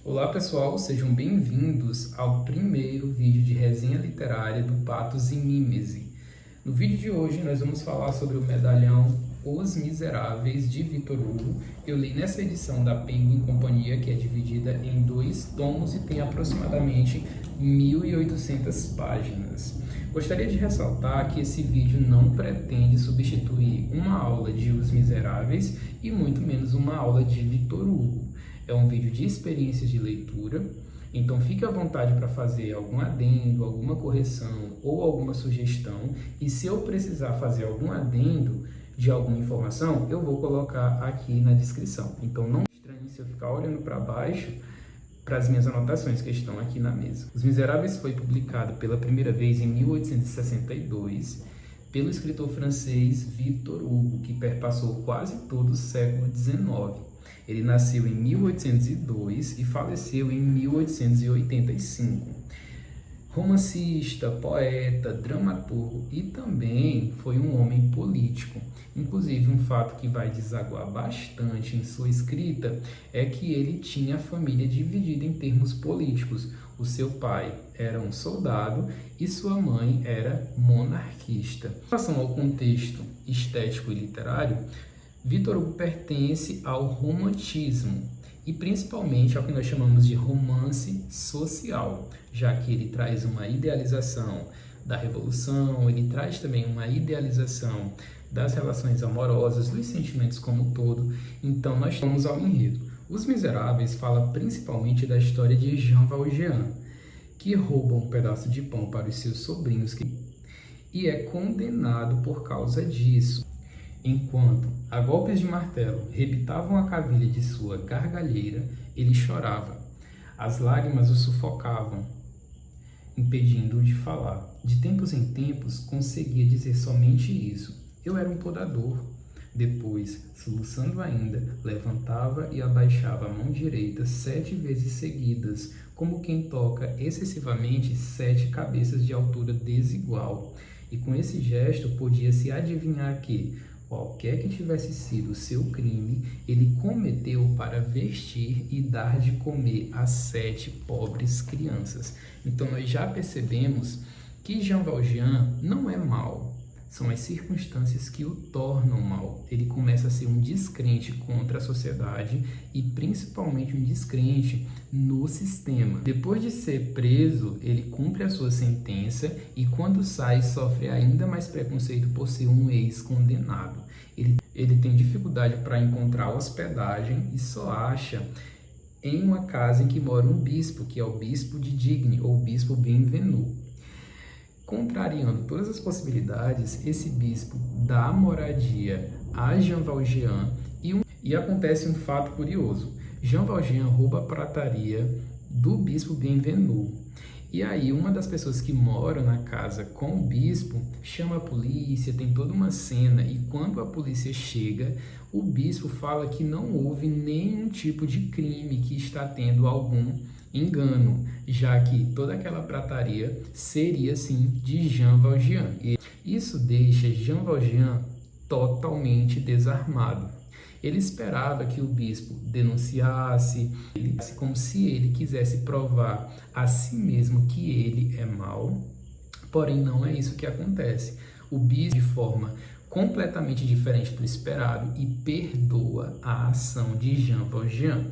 Olá pessoal, sejam bem-vindos ao primeiro vídeo de resenha literária do Patos e Mimese. No vídeo de hoje nós vamos falar sobre o medalhão Os Miseráveis de Victor Hugo. Eu li nessa edição da Penguin Companhia, que é dividida em 2 tomos e tem aproximadamente 1.800 páginas. Gostaria de ressaltar que esse vídeo não pretende substituir uma aula de Os Miseráveis e muito menos uma aula de Victor Hugo. É um vídeo de experiências de leitura, então fique à vontade para fazer algum adendo, alguma correção ou alguma sugestão, e se eu precisar fazer algum adendo de alguma informação, eu vou colocar aqui na descrição. Então não estranhe se eu ficar olhando para baixo para as minhas anotações que estão aqui na mesa. Os Miseráveis foi publicado pela primeira vez em 1862 pelo escritor francês Victor Hugo, que perpassou quase todo o século XIX. Ele nasceu em 1802 e faleceu em 1885. Romancista, poeta, dramaturgo e também foi um homem político. Inclusive, um fato que vai desaguar bastante em sua escrita é que ele tinha a família dividida em termos políticos. O seu pai era um soldado e sua mãe era monarquista. Em relação ao contexto estético e literário, Victor Hugo pertence ao romantismo e principalmente ao que nós chamamos de romance social, já que ele traz uma idealização da revolução, ele traz também uma idealização das relações amorosas, dos sentimentos como um todo. Então nós vamos ao enredo. Os Miseráveis fala principalmente da história de Jean Valjean, que rouba um pedaço de pão para os seus sobrinhos e é condenado por causa disso. Enquanto, a golpes de martelo, rebitavam a cavilha de sua gargalheira, ele chorava. As lágrimas o sufocavam, impedindo-o de falar. De tempos em tempos, conseguia dizer somente isso: eu era um podador. Depois, soluçando ainda, levantava e abaixava a mão direita 7 vezes seguidas, como quem toca excessivamente 7 cabeças de altura desigual. E com esse gesto podia-se adivinhar que, qualquer que tivesse sido o seu crime, ele cometeu para vestir e dar de comer a 7 pobres crianças. Então nós já percebemos que Jean Valjean não é mau, são as circunstâncias que o tornam mau. Ele começa a ser um descrente contra a sociedade e principalmente um descrente no sistema. Depois de ser preso, ele cumpre a sua sentença e quando sai sofre ainda mais preconceito por ser um ex-condenado. Ele tem dificuldade para encontrar hospedagem e só acha em uma casa em que mora um bispo, que é o bispo de Digne, ou bispo Bienvenu. Contrariando todas as possibilidades, esse bispo dá moradia a Jean Valjean e acontece um fato curioso. Jean Valjean rouba a prataria do bispo Bienvenu. E aí uma das pessoas que moram na casa com o bispo chama a polícia, tem toda uma cena, e quando a polícia chega, o bispo fala que não houve nenhum tipo de crime, que está tendo algum engano, já que toda aquela prataria seria sim de Jean Valjean. E isso deixa Jean Valjean totalmente desarmado. Ele esperava que o bispo denunciasse, como se ele quisesse provar a si mesmo que ele é mau, porém não é isso que acontece. O bispo, de forma completamente diferente do esperado, e perdoa a ação de Jean Valjean.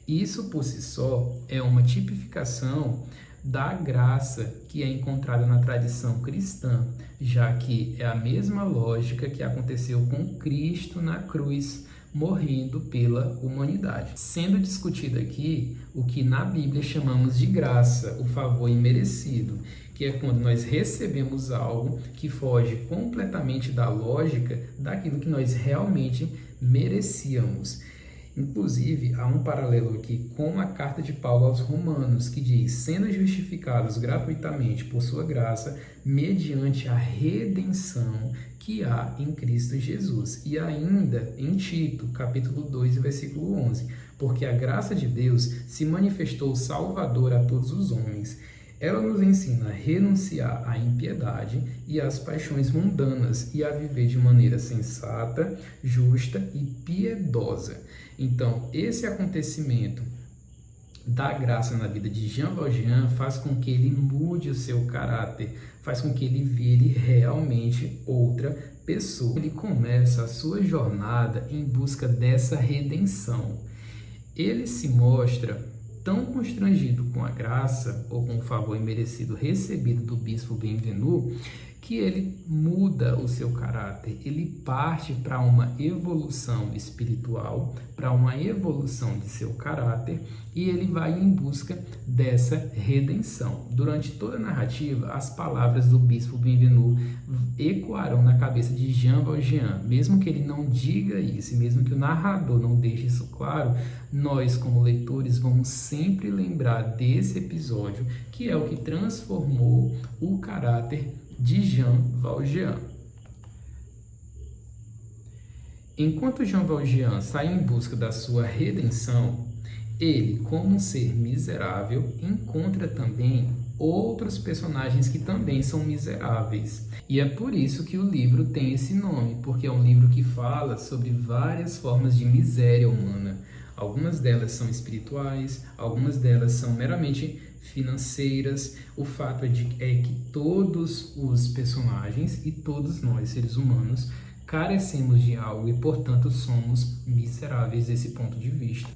Isso por si só é uma tipificação da graça que é encontrada na tradição cristã, já que é a mesma lógica que aconteceu com Cristo na cruz, morrendo pela humanidade. Sendo discutido aqui o que na Bíblia chamamos de graça, o favor imerecido, que é quando nós recebemos algo que foge completamente da lógica daquilo que nós realmente merecíamos. Inclusive, há um paralelo aqui com a carta de Paulo aos Romanos, que diz: sendo justificados gratuitamente por sua graça, mediante a redenção que há em Cristo Jesus. E ainda em Tito, capítulo 2, versículo 11, porque a graça de Deus se manifestou salvadora a todos os homens. Ela nos ensina a renunciar à impiedade e às paixões mundanas e a viver de maneira sensata, justa e piedosa. Então, esse acontecimento da graça na vida de Jean Valjean faz com que ele mude o seu caráter, faz com que ele vire realmente outra pessoa. Ele começa a sua jornada em busca dessa redenção. Ele se mostra tão constrangido com a graça ou com o favor imerecido recebido do bispo Bienvenu, que ele muda o seu caráter, ele parte para uma evolução espiritual, para uma evolução de seu caráter, e ele vai em busca dessa redenção. Durante toda a narrativa, as palavras do bispo Bienvenu ecoarão na cabeça de Jean Valjean, mesmo que ele não diga isso, mesmo que o narrador não deixe isso claro, nós como leitores vamos sempre lembrar desse episódio, que é o que transformou o caráter de Jean Valjean. Enquanto Jean Valjean sai em busca da sua redenção, ele, como um ser miserável, encontra também outros personagens que também são miseráveis. E é por isso que o livro tem esse nome, porque é um livro que fala sobre várias formas de miséria humana. Algumas delas são espirituais, algumas delas são meramente financeiras. O fato é que todos os personagens e todos nós, seres humanos, carecemos de algo e, portanto, somos miseráveis desse ponto de vista.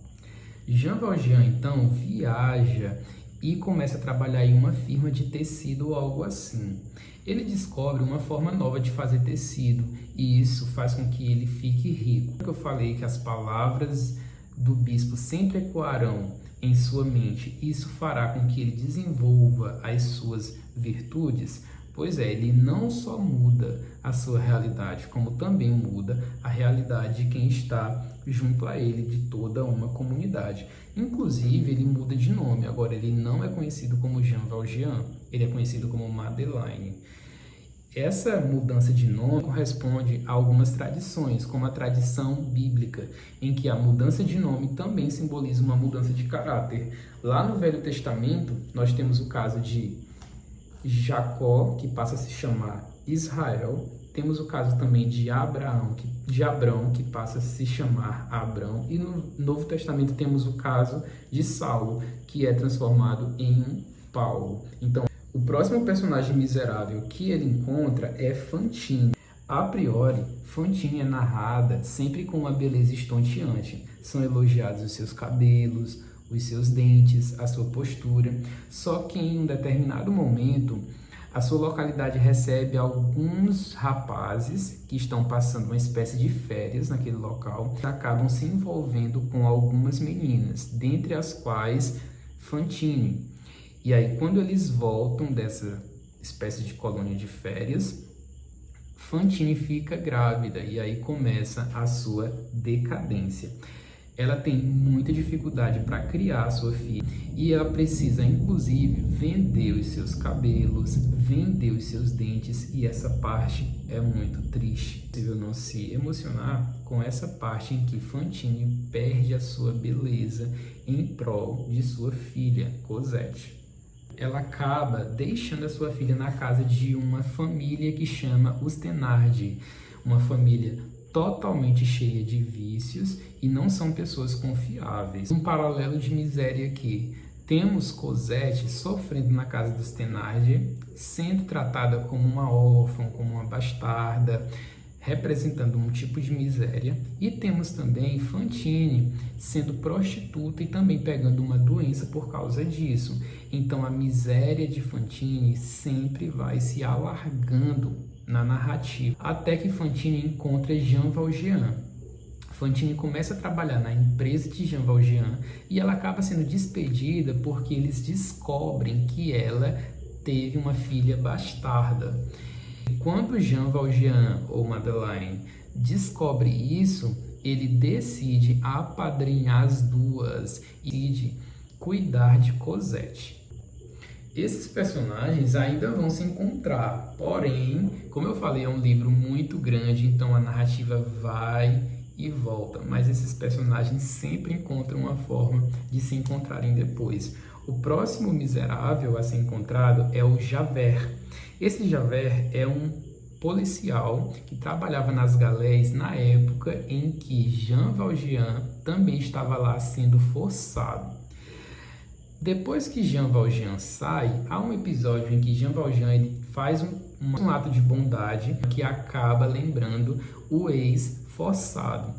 Jean Valjean, então, viaja e começa a trabalhar em uma firma de tecido ou algo assim. Ele descobre uma forma nova de fazer tecido e isso faz com que ele fique rico. Eu falei que as palavras do bispo sempre ecoarão em sua mente. Isso fará com que ele desenvolva as suas virtudes. Pois é, ele não só muda a sua realidade, como também muda a realidade de quem está junto a ele, de toda uma comunidade. Inclusive, ele muda de nome. Agora, ele não é conhecido como Jean Valjean, ele é conhecido como Madeleine. Essa mudança de nome corresponde a algumas tradições, como a tradição bíblica, em que a mudança de nome também simboliza uma mudança de caráter. Lá no Velho Testamento, nós temos o caso de Jacó, que passa a se chamar Israel. Temos o caso também de Abrão, que passa a se chamar Abrão. E no Novo Testamento temos o caso de Saulo, que é transformado em Paulo. Então, o próximo personagem miserável que ele encontra é Fantine. A priori, Fantine é narrada sempre com uma beleza estonteante. São elogiados os seus cabelos, os seus dentes, a sua postura. Só que em um determinado momento, a sua localidade recebe alguns rapazes que estão passando uma espécie de férias naquele local, que acabam se envolvendo com algumas meninas, dentre as quais Fantine. E aí, quando eles voltam dessa espécie de colônia de férias, Fantine fica grávida e aí começa a sua decadência. Ela tem muita dificuldade para criar a sua filha e ela precisa, inclusive, vender os seus cabelos, vender os seus dentes, e essa parte é muito triste. É possível não se emocionar com essa parte em que Fantine perde a sua beleza em prol de sua filha, Cosette. Ela acaba deixando a sua filha na casa de uma família que chama os Thénardier, uma família totalmente cheia de vícios e não são pessoas confiáveis. Um paralelo de miséria aqui. Temos Cosette sofrendo na casa dos Thénardier, sendo tratada como uma órfã, como uma bastarda, representando um tipo de miséria, e temos também Fantine sendo prostituta e também pegando uma doença por causa disso. Então a miséria de Fantine sempre vai se alargando na narrativa, até que Fantine encontra Jean Valjean. Fantine começa a trabalhar na empresa de Jean Valjean e ela acaba sendo despedida porque eles descobrem que ela teve uma filha bastarda. Quando Jean Valjean, ou Madeleine, descobre isso, ele decide apadrinhar as duas e decide cuidar de Cosette. Esses personagens ainda vão se encontrar, porém, como eu falei, é um livro muito grande, então a narrativa vai e volta, mas esses personagens sempre encontram uma forma de se encontrarem depois. O próximo miserável a ser encontrado é o Javert. Esse Javert é um policial que trabalhava nas galés na época em que Jean Valjean também estava lá sendo forçado. Depois que Jean Valjean sai, há um episódio em que Jean Valjean ele faz um ato de bondade que acaba lembrando o ex-forçado.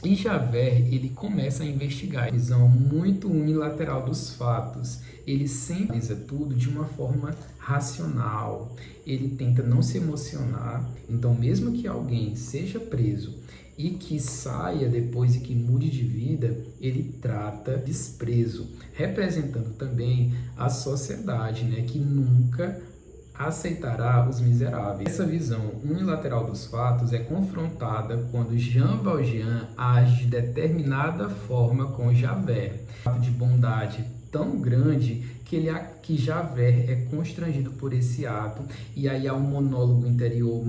E Javert, ele começa a investigar a visão muito unilateral dos fatos. Ele sempre analisa tudo de uma forma racional. Ele tenta não se emocionar. Então, mesmo que alguém seja preso e que saia depois e que mude de vida, ele trata desprezo, representando também a sociedade, né, que nunca aceitará os miseráveis. Essa visão unilateral dos fatos é confrontada quando Jean Valjean age de determinada forma com Javert. Um ato de bondade tão grande que Javert é constrangido por esse ato, e aí há um monólogo interior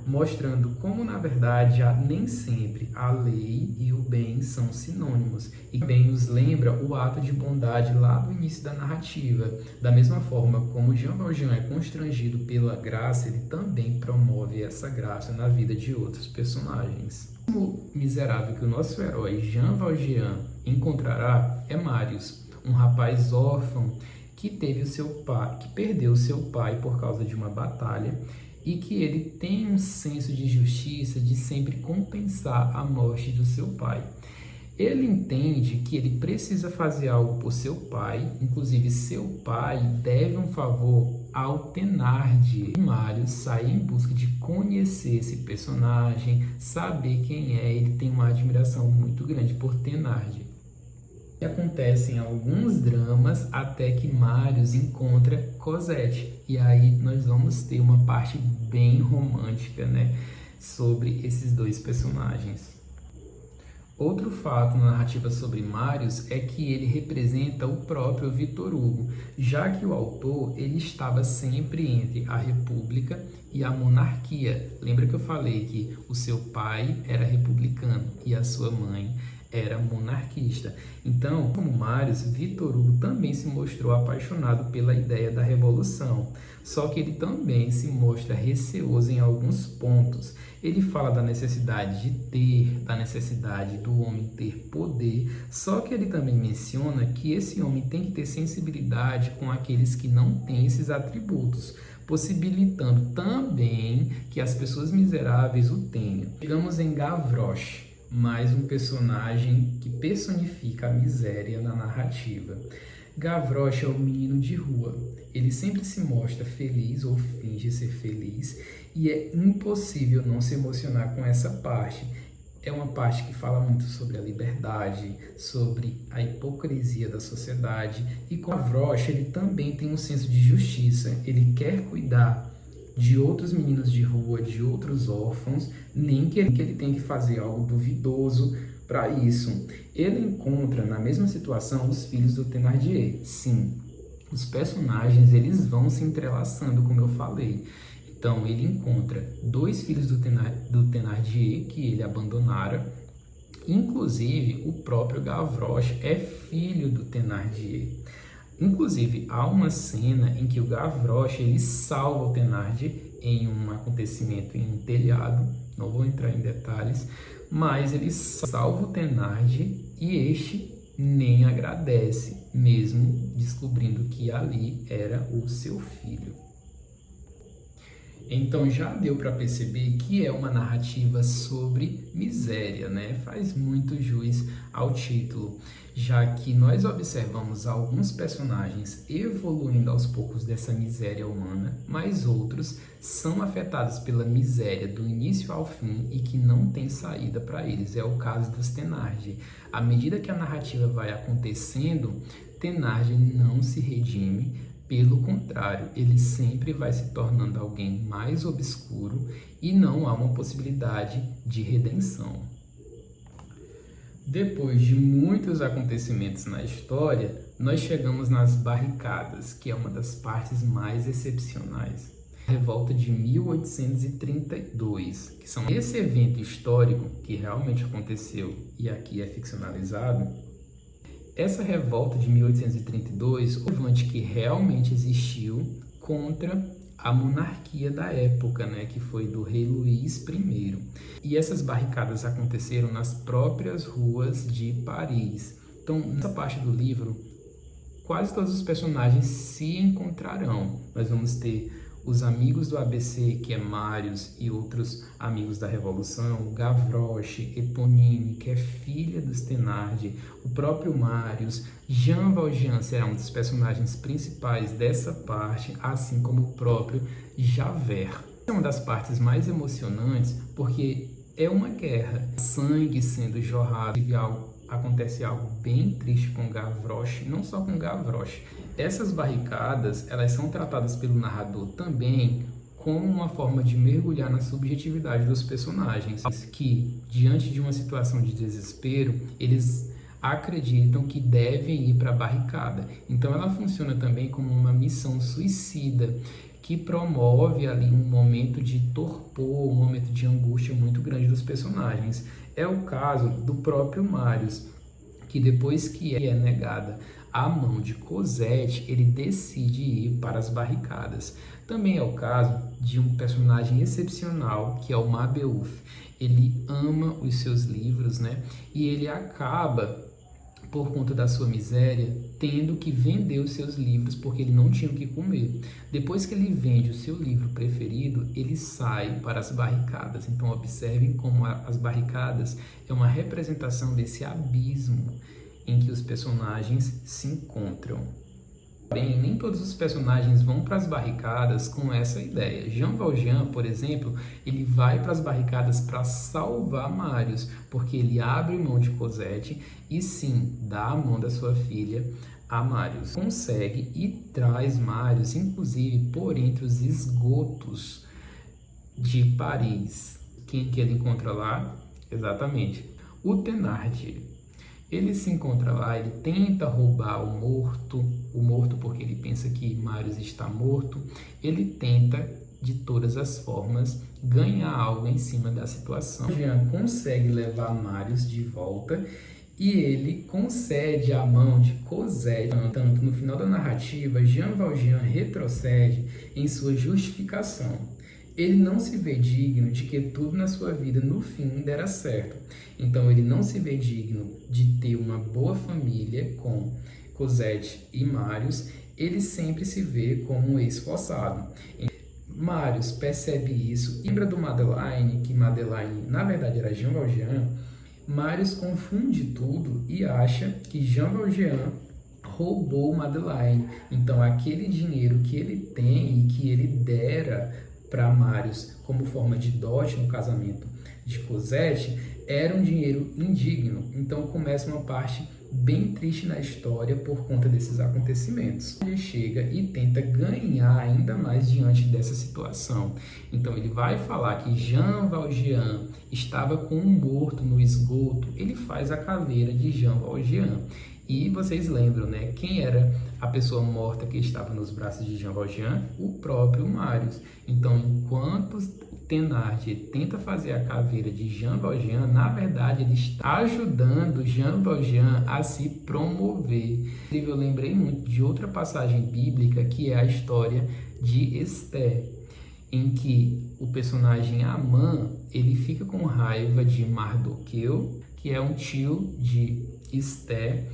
mostrando como, na verdade, nem sempre a lei e o bem são sinônimos. E também nos lembra o ato de bondade lá do início da narrativa. Da mesma forma como Jean Valjean é constrangido pela graça, ele também promove essa graça na vida de outros personagens. O miserável que o nosso herói Jean Valjean encontrará é Marius, um rapaz órfão que perdeu seu pai por causa de uma batalha, e que ele tem um senso de justiça de sempre compensar a morte do seu pai. Ele entende que ele precisa fazer algo por seu pai, inclusive seu pai deve um favor ao Thénardier. Marius sai em busca de conhecer esse personagem, saber quem é. Ele tem uma admiração muito grande por Thénardier. E acontecem alguns dramas até que Marius encontra Cosette. E aí nós vamos ter uma parte bem romântica, né, sobre esses dois personagens. Outro fato na narrativa sobre Marius é que ele representa o próprio Victor Hugo, já que o autor ele estava sempre entre a República e a monarquia. Lembra que eu falei que o seu pai era republicano e a sua mãe era monarquista. Então, como Marius, Victor Hugo também se mostrou apaixonado pela ideia da revolução, só que ele também se mostra receoso em alguns pontos. Ele fala da necessidade da necessidade do homem ter poder, só que ele também menciona que esse homem tem que ter sensibilidade com aqueles que não têm esses atributos, possibilitando também que as pessoas miseráveis o tenham. Chegamos em Gavroche, mais um personagem que personifica a miséria na narrativa. Gavroche é o menino de rua. Ele sempre se mostra feliz ou finge ser feliz, e é impossível não se emocionar com essa parte. É uma parte que fala muito sobre a liberdade, sobre a hipocrisia da sociedade, e com Gavroche ele também tem um senso de justiça. Ele quer cuidar de outros meninos de rua, de outros órfãos, nem que ele tenha que fazer algo duvidoso para isso. Ele encontra na mesma situação os filhos do Thénardier. Sim, os personagens eles vão se entrelaçando, como eu falei. Então ele encontra dois filhos do Thénardier que ele abandonara. Inclusive o próprio Gavroche é filho do Thénardier. Inclusive, há uma cena em que o Gavroche ele salva o Thénardier em um acontecimento em um telhado. Não vou entrar em detalhes, mas ele salva o Thénardier e este nem agradece, mesmo descobrindo que ali era o seu filho. Então já deu para perceber que é uma narrativa sobre miséria, né? Faz muito jus ao título, já que nós observamos alguns personagens evoluindo aos poucos dessa miséria humana, mas outros são afetados pela miséria do início ao fim e que não tem saída para eles. É o caso dos Thénardier. À medida que a narrativa vai acontecendo, Thénardier não se redime. Pelo contrário, ele sempre vai se tornando alguém mais obscuro e não há uma possibilidade de redenção. Depois de muitos acontecimentos na história, nós chegamos nas barricadas, que é uma das partes mais excepcionais. A Revolta de 1832, que são esse evento histórico que realmente aconteceu e aqui é ficcionalizado. Essa revolta de 1832, o levante que realmente existiu contra a monarquia da época, né, que foi do rei Luís I. E essas barricadas aconteceram nas próprias ruas de Paris. Então, nessa parte do livro, quase todos os personagens se encontrarão. Nós vamos ter os amigos do ABC, que é Marius, e outros amigos da Revolução, Gavroche, Eponine, que é filha dos Thénardier, o próprio Marius, Jean Valjean será um dos personagens principais dessa parte, assim como o próprio Javert. É uma das partes mais emocionantes porque é uma guerra, sangue sendo jorrado, acontece algo bem triste com Gavroche, não só com Gavroche. Essas barricadas, elas são tratadas pelo narrador também como uma forma de mergulhar na subjetividade dos personagens, que, diante de uma situação de desespero, eles acreditam que devem ir para a barricada. Então ela funciona também como uma missão suicida, que promove ali um momento de torpor, um momento de angústia muito grande dos personagens. É o caso do próprio Marius, que depois que é negada a mão de Cosette, ele decide ir para as barricadas. Também é o caso de um personagem excepcional, que é o Mabeuf. Ele ama os seus livros, né? E ele acaba, por conta da sua miséria, tendo que vender os seus livros porque ele não tinha o que comer. Depois que ele vende o seu livro preferido, ele sai para as barricadas. Então observem como as barricadas é uma representação desse abismo em que os personagens se encontram. Bem, nem todos os personagens vão para as barricadas com essa ideia. Jean Valjean, por exemplo, ele vai para as barricadas para salvar Marius, porque ele abre mão de Cosette e sim, dá a mão da sua filha a Marius. Consegue e traz Marius, inclusive, por entre os esgotos de Paris. Quem que ele encontra lá? Exatamente, o Thénardier. Ele se encontra lá, ele tenta roubar o morto porque ele pensa que Marius está morto. Ele tenta, de todas as formas, ganhar algo em cima da situação. Jean consegue levar Marius de volta e ele concede a mão de Cosette. Tanto no final da narrativa, Jean Valjean retrocede em sua justificação. Ele não se vê digno de que tudo na sua vida, no fim, dera certo. Então, ele não se vê digno de ter uma boa família com Cosette e Marius. Ele sempre se vê como um esforçado. Marius percebe isso. Lembra do Madeleine, que Madeleine, na verdade, era Jean Valjean. Marius confunde tudo e acha que Jean Valjean roubou Madeleine. Então, aquele dinheiro que ele tem e que ele dera para Marius como forma de dote no casamento de Cosette era um dinheiro indigno. Então começa uma parte bem triste na história por conta desses acontecimentos. Ele chega e tenta ganhar ainda mais diante dessa situação. Então ele vai falar que Jean Valjean estava com um morto no esgoto. Ele faz a caveira de Jean Valjean. E vocês lembram, né? Quem era a pessoa morta que estava nos braços de Jean Valjean? O próprio Marius. Então, enquanto Thénardier tenta fazer a caveira de Jean Valjean, na verdade ele está ajudando Jean Valjean a se promover. Eu lembrei muito de outra passagem bíblica, que é a história de Esther, em que o personagem Amã, ele fica com raiva de Mardoqueu, que é um tio de Esther,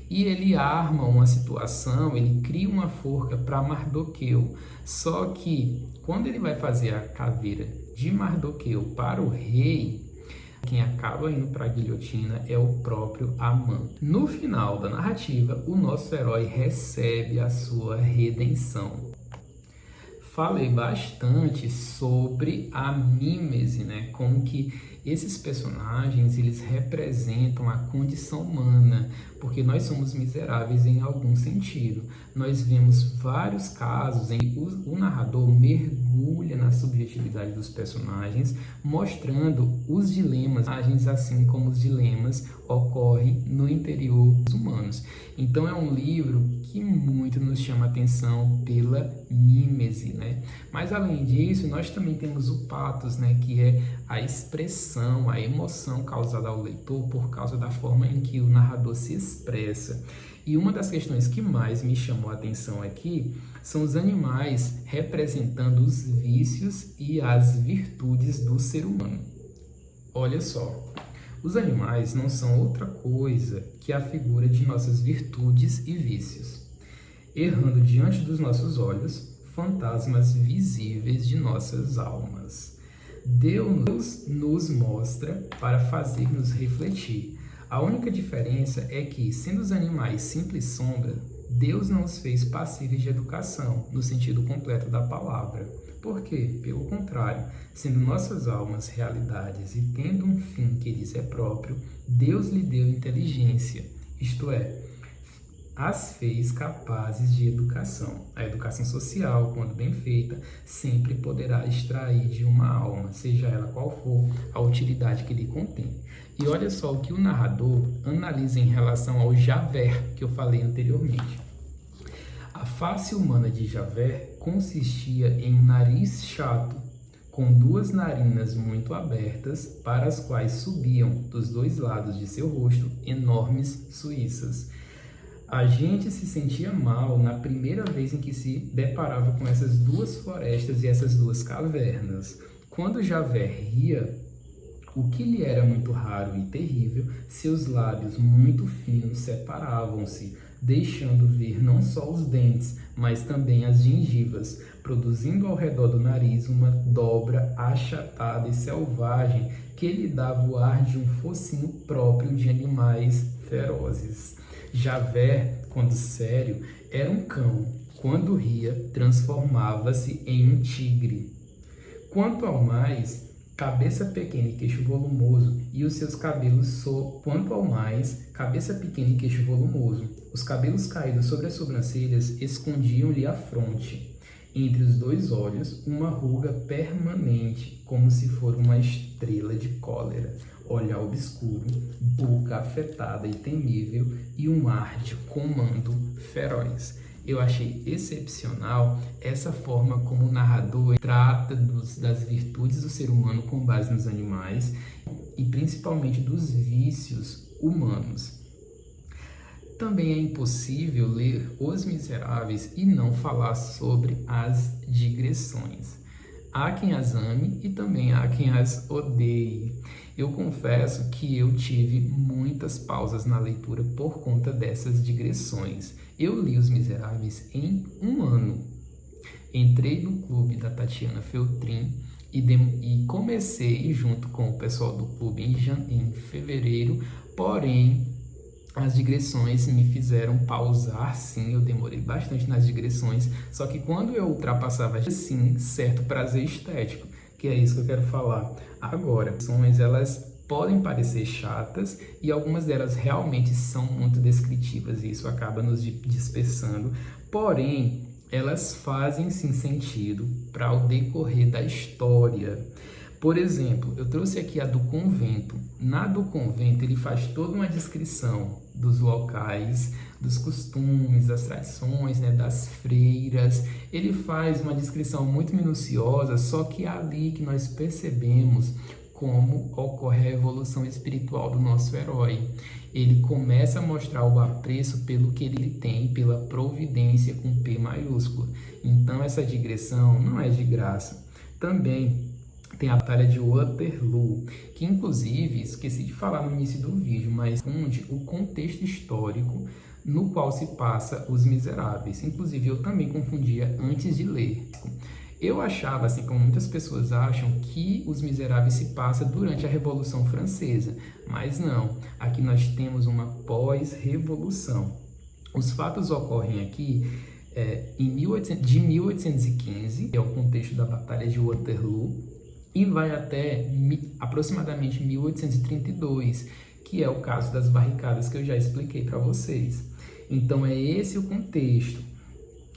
e ele arma uma situação, ele cria uma forca para Mardoqueu. Só que quando ele vai fazer a caveira de Mardoqueu para o rei, quem acaba indo para a guilhotina é o próprio Amã. No final da narrativa, o nosso herói recebe a sua redenção. Falei bastante sobre a mímese, né? Como que esses personagens, eles representam a condição humana, porque nós somos miseráveis em algum sentido. Nós vemos vários casos em que o narrador mergulha na subjetividade dos personagens, mostrando os dilemas, assim como os dilemas ocorrem no interior dos humanos. Então é um livro que muito nos chama a atenção pela mímese, né? Mas além disso, nós também temos o pathos, né? Que é a expressão, a emoção causada ao leitor por causa da forma em que o narrador se expressa. E uma das questões que mais me chamou a atenção aqui são os animais representando os vícios e as virtudes do ser humano. Olha só, os animais não são outra coisa que a figura de nossas virtudes e vícios. errando diante dos nossos olhos, fantasmas visíveis de nossas almas. Deus nos mostra para fazer-nos refletir. A única diferença é que, sendo os animais simples sombra, Deus não os fez passíveis de educação, no sentido completo da palavra. Por quê? Pelo contrário, sendo nossas almas realidades e tendo um fim que lhes é próprio, Deus lhe deu inteligência, isto é, as fez capazes de educação. A educação social, quando bem feita, sempre poderá extrair de uma alma, seja ela qual for, a utilidade que lhe contém. E olha só o que o narrador analisa em relação ao Javert, que eu falei anteriormente. A face humana de Javert consistia em um nariz chato, com duas narinas muito abertas, para as quais subiam, dos dois lados de seu rosto, enormes suíças. A gente se sentia mal na primeira vez em que se deparava com essas duas florestas e essas duas cavernas. Quando Javert ria, o que lhe era muito raro e terrível, seus lábios muito finos separavam-se, deixando ver não só os dentes, mas também as gengivas, produzindo ao redor do nariz uma dobra achatada e selvagem que lhe dava o ar de um focinho próprio de animais ferozes. Javert, quando sério, era um cão. Quando ria, transformava-se em um tigre. Quanto ao mais, cabeça pequena e queixo volumoso, e os seus cabelos Quanto ao mais, cabeça pequena e queixo volumoso, os cabelos caídos sobre as sobrancelhas escondiam-lhe a fronte. Entre os dois olhos, uma ruga permanente, como se for uma estrela de cólera, olhar obscuro, boca afetada e temível, e um ar de comando feroz. Eu achei excepcional essa forma como o narrador trata das virtudes do ser humano com base nos animais e principalmente dos vícios humanos. Também é impossível ler Os Miseráveis e não falar sobre as digressões. Há quem as ame e também há quem as odeie. Eu confesso que eu tive muitas pausas na leitura por conta dessas digressões. Eu li Os Miseráveis em um ano. Entrei no clube da Tatiana Feltrin e comecei junto com o pessoal do clube em fevereiro, porém as digressões me fizeram pausar, sim, eu demorei bastante nas digressões, só que quando eu ultrapassava, sim, certo prazer estético, que é isso que eu quero falar agora. As digressões, elas podem parecer chatas e algumas delas realmente são muito descritivas e isso acaba nos dispersando, porém, elas fazem, sim, sentido para o decorrer da história. Por exemplo, eu trouxe aqui a do convento. Na do convento, ele faz toda uma descrição dos locais, dos costumes, das tradições, né, das freiras. Ele faz uma descrição muito minuciosa, só que é ali que nós percebemos como ocorre a evolução espiritual do nosso herói. Ele começa a mostrar o apreço pelo que ele tem, pela providência com P maiúsculo. Então, essa digressão não é de graça. Também tem a Batalha de Waterloo, que inclusive, esqueci de falar no início do vídeo, mas onde o contexto histórico no qual se passa Os Miseráveis. Inclusive, eu também confundia antes de ler. Eu achava, assim como muitas pessoas acham, que Os Miseráveis se passa durante a Revolução Francesa, mas não. Aqui nós temos uma pós-revolução. Os fatos ocorrem aqui de 1815, que é o contexto da Batalha de Waterloo, e vai até aproximadamente 1832, que é o caso das barricadas que eu já expliquei para vocês. Então, é esse o contexto.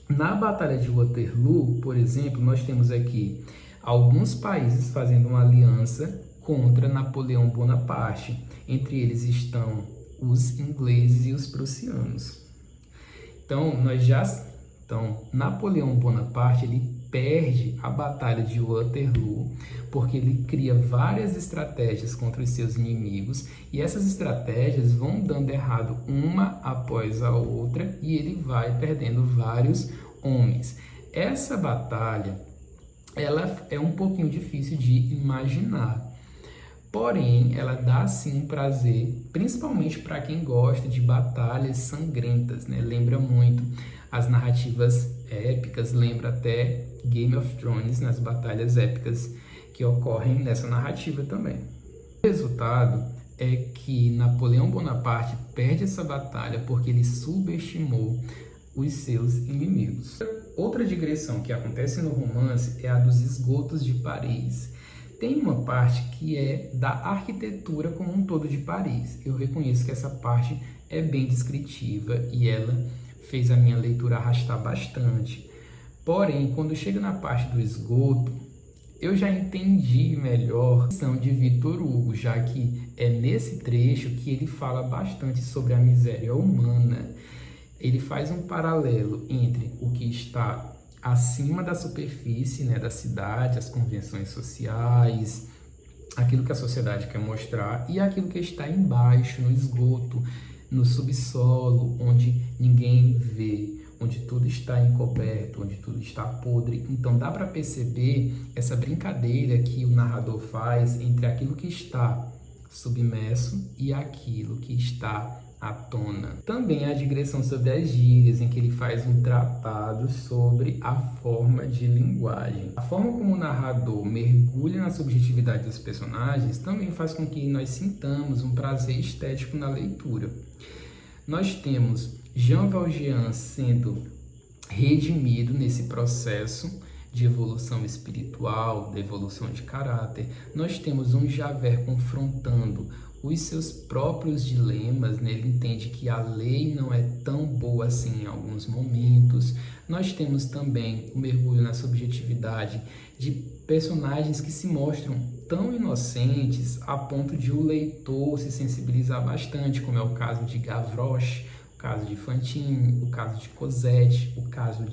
Na Batalha de Waterloo, por exemplo, nós temos aqui alguns países fazendo uma aliança contra Napoleão Bonaparte. Entre eles estão os ingleses e os prussianos. Então, Napoleão Bonaparte, ele perde a Batalha de Waterloo porque ele cria várias estratégias contra os seus inimigos e essas estratégias vão dando errado uma após a outra e ele vai perdendo vários homens. Essa batalha, ela é um pouquinho difícil de imaginar, porém ela dá sim um prazer, principalmente para quem gosta de batalhas sangrentas, né? Lembra muito as narrativas épicas, lembra até Game of Thrones nas batalhas épicas que ocorrem nessa narrativa também. O resultado é que Napoleão Bonaparte perde essa batalha porque ele subestimou os seus inimigos. Outra digressão que acontece no romance é a dos esgotos de Paris. Tem uma parte que é da arquitetura como um todo de Paris. Eu reconheço que essa parte é bem descritiva e ela fez a minha leitura arrastar bastante. Porém, quando chega na parte do esgoto, eu já entendi melhor a visão de Victor Hugo, já que é nesse trecho que ele fala bastante sobre a miséria humana. Ele faz um paralelo entre o que está acima da superfície, né, da cidade, as convenções sociais, aquilo que a sociedade quer mostrar, e aquilo que está embaixo, no esgoto, no subsolo, onde ninguém vê, onde tudo está encoberto, onde tudo está podre. Então dá para perceber essa brincadeira que o narrador faz entre aquilo que está submerso e aquilo que está à tona. Também há a digressão sobre as gírias, em que ele faz um tratado sobre a forma de linguagem. A forma como o narrador mergulha na subjetividade dos personagens também faz com que nós sintamos um prazer estético na leitura. Nós temos Jean Valjean sendo redimido nesse processo de evolução espiritual, de evolução de caráter. Nós temos um Javert confrontando os seus próprios dilemas, né? Ele entende que a lei não é tão boa assim em alguns momentos. Nós temos também o mergulho na subjetividade de personagens que se mostram tão inocentes a ponto de o leitor se sensibilizar bastante, como é o caso de Gavroche, o caso de Fantine, o caso de Cosette, o caso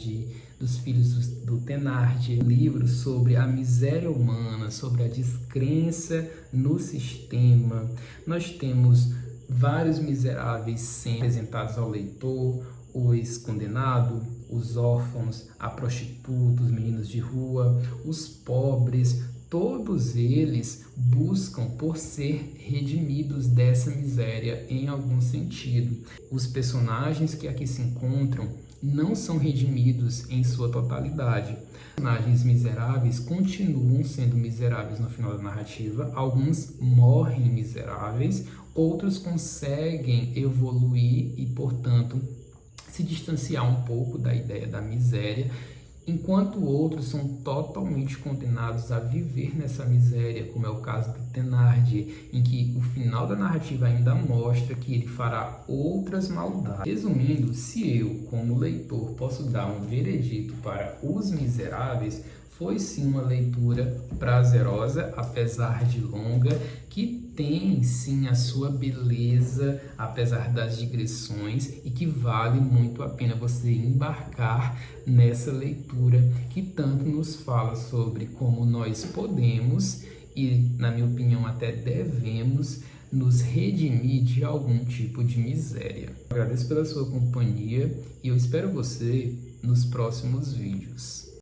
dos filhos do Thénardier, livros sobre a miséria humana, sobre a descrença no sistema. Nós temos vários miseráveis sendo apresentados ao leitor, o ex-condenado, os órfãos, a prostituta, os meninos de rua, os pobres. Todos eles buscam por ser redimidos dessa miséria em algum sentido. Os personagens que aqui se encontram não são redimidos em sua totalidade. Os personagens miseráveis continuam sendo miseráveis no final da narrativa. Alguns morrem miseráveis, outros conseguem evoluir e, portanto, se distanciar um pouco da ideia da miséria, enquanto outros são totalmente condenados a viver nessa miséria, como é o caso do Thénardier, em que o final da narrativa ainda mostra que ele fará outras maldades. Resumindo, se eu, como leitor, posso dar um veredito para Os Miseráveis, foi sim uma leitura prazerosa, apesar de longa, que tem sim a sua beleza, apesar das digressões, e que vale muito a pena você embarcar nessa leitura que tanto nos fala sobre como nós podemos e, na minha opinião, até devemos nos redimir de algum tipo de miséria. Eu agradeço pela sua companhia e eu espero você nos próximos vídeos.